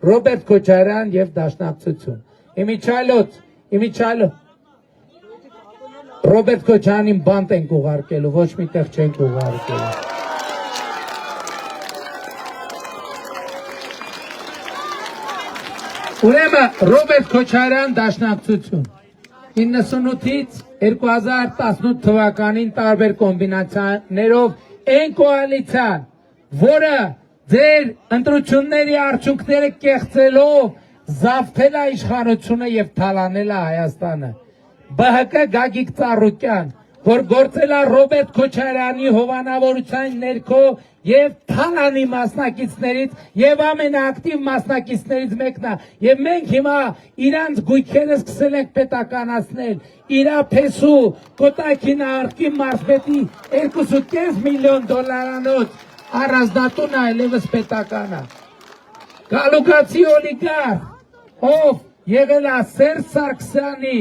Ռոբերտ Քոչարյան եւ Դաշնակցություն։ Իմիջայլոց Ռոբերտ Քոչարյանին բանտ ենք ուղարկելու, ոչ միտեղ չենք ուղարկելու։ Ուրեմն Ռոբերտ Քոչարյան Դաշնակցություն 98-ից 2018 թվականին տարբեր կոմբինացիաներով այն կոալիցիան, որը ձեր ընտրությունների արդյունքները կեղծելով զավթել է իշխանությունը եւ թալանել է Հայաստանը։ ԲՀԿ Գագիկ Ծառուկյան, որ գործել է Ռոբերտ Քոչարյանի հովանավորության ներքո եւ թալանի մասնակիցներից եւ ամենաակտիվ մասնակիցներից մեկն է, եւ մենք հիմա իրանց գույքերը սկսել ենք պետականացնել, իրա փեսու կոտակին արկի մարզպետի 2.5 միլիոն դոլարանոց առանձնատուն այլևս պետական է։ Գալուկացի օլիգարխ, ով եղել է Սերժ Սարգսյանի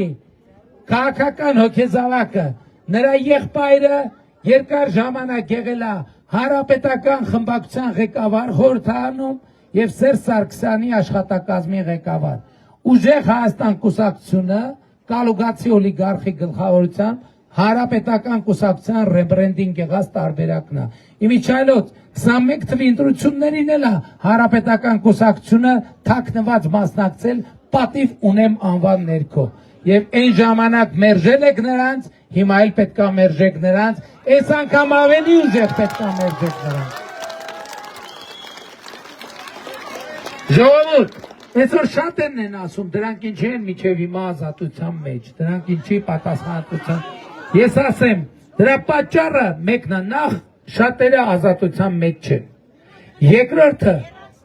քաղաքական հոգեզավակը, նրա եղբայրը երկար ժամանակ եղել է Հանրապետական խմբակցության ղեկավար խորհրդարանում եւ Սերժ Սարգսյանի աշխատակազմի ղեկավար։ Ուժեղ Հայաստան կուսակցությունը Գալուկացի օլիգարխի գլխավորությամբ Հանրապետական կուսակցության ռեբրենդինգ եղած տարբերակն է։ Իմիջայլոց 21 թվականի ընտրություններին էլ Հանրապետական կուսակցությունը թաքնված մասնակցել պատիվ ունեմ անվան ներքո։ Եվ այն ժամանակ մերժել եք նրանց, հիմա էլ պետքա մերժեք նրանց, այս անգամ ավելի ուժեղ պետքա մերժեք նրանց։ Ժողովուրդ, այսօր շատերն են ասում, դրանք ինչի են միջև հիմա ազատության մեջ, դրանք ինչի պատասխանատվության։ Ես ասեմ, դրա պատճառը մեկն է, նախ շատերը ազատության մեջ չեն։ Երկրորդը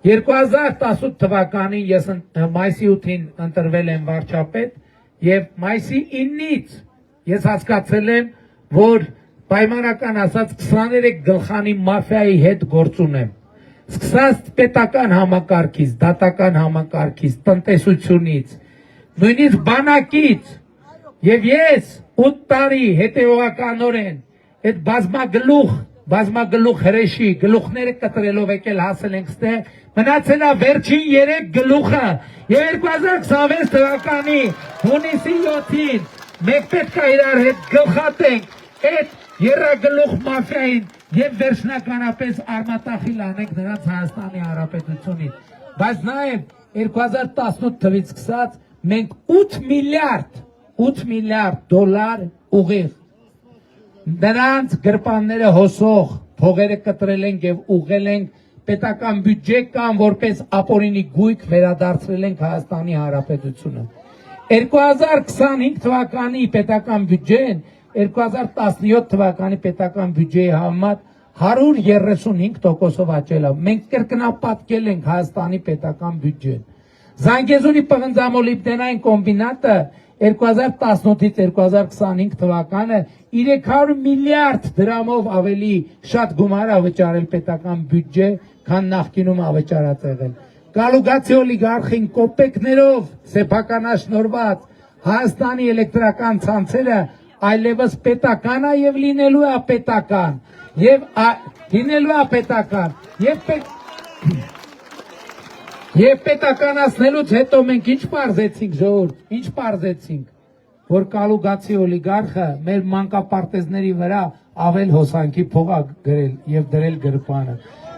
2018 թվականին ես մայիսի 8-ին ընտրվել եմ վարչապետ եւ մայիսի 9-ից ես հասկացել եմ, որ պայմանական ասած 23 գլխանի մաֆիայի հետ գործ ունեմ։ Սկսած պետական համակարգից, դատական համակարգից, տնտեսությունից, նույնիսկ բանակից եւ ես 8 տարի հետեւականորեն այդ բազմագլուխ հրեշի գլուխները կտրելով եկել հասել ենք ստեղ, մնացել է վերջին 3 գլուխը եւ 2026 թվականի հունիսի 7-ին մենք պետք է իրար հետ գլխատենք այդ երրագլուխ մաֆիային եւ վերջնականապես արմատախիլ անենք նրանց Հայաստանի Հանրապետությունից։ Բայց նաեւ 2018 թվականից սկսած մենք 8 միլիարդ դոլար ուղիղ նրանց գրպանները հոսող փողերը կտրել ենք եւ ուղղել ենք պետական բյուջե կամ որպես ապօրինի գույք վերադարձրել ենք Հայաստանի Հանրապետությունը։ 2025 թվականի պետական բյուջեն 2017 թվականի պետական բյուջեի համեմատ 135%-ով աճել է։ Մենք կրկնապատկել ենք Հայաստանի պետական բյուջեն։ Զանգեզուրի պղնձամոլիբդենային կոմբինատը 2018-ից 2025 թվականը 300 միլիարդ դրամով ավելի շատ գումար է վճարել պետական բյուջե, քան նախկինում ավճարած եղել։ Գալուկացի օլիգարխին կոպեկներով սեփականաշնորհված Հայաստանի էլեկտրական ցանցերը այլևս պետական է եւ լինելու է պետական եւ պետականացնելուց հետո մենք ինչ պարզեցինք ժողովուրդ, ինչ պարզեցինք, որ Գալուկացի օլիգարխը մեր մանկապարտեզների վրա ավել հոսանքի փող է գրել եւ դրել գրպանը։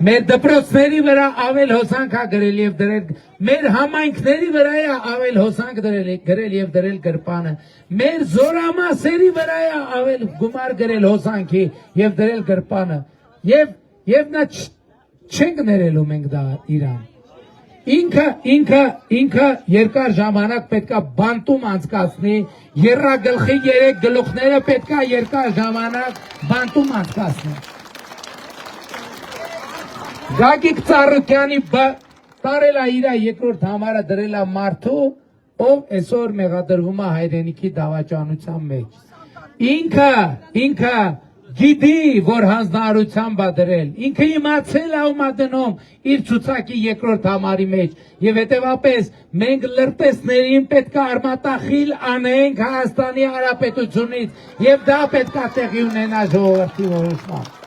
Մեր դպրոցների վրա ավել հոսանք է գրել եւ դրել, մեր համայնքների վրա է ավել հոսանք գրել եւ դրել գրպանը, մեր զորամասերի վրա է ավել գումար գրել հոսանքի եւ դրել գրպանը, եւ նա չենք ներելու մենք դա իրան։ Ինքը երկար ժամանակ պետքա բանտում անցկացնի, երրագլխի 3 գլուխները պետքա երկար ժամանակ բանտում անցկացնի։ Գագիկ Ծառուկյանի տարել է իր երկրորդ համարը դրել է մարդու, ով այսօր մեղադրվում է հայրենիքի դավաճանության մեջ։ Ինքը գիտի, որ հանձնարարությամբ է դրել, ինքը իմացել է ում է դնում իր ցուցակի երկրորդ համարի մեջ, եւ հետեւապես մենք լրտեսներին պետք է արմատախիլ անենք Հայաստանի Հանրապետությունից, եւ դա պետք է տեղի ունենա ժողովրդի որոշմամբ։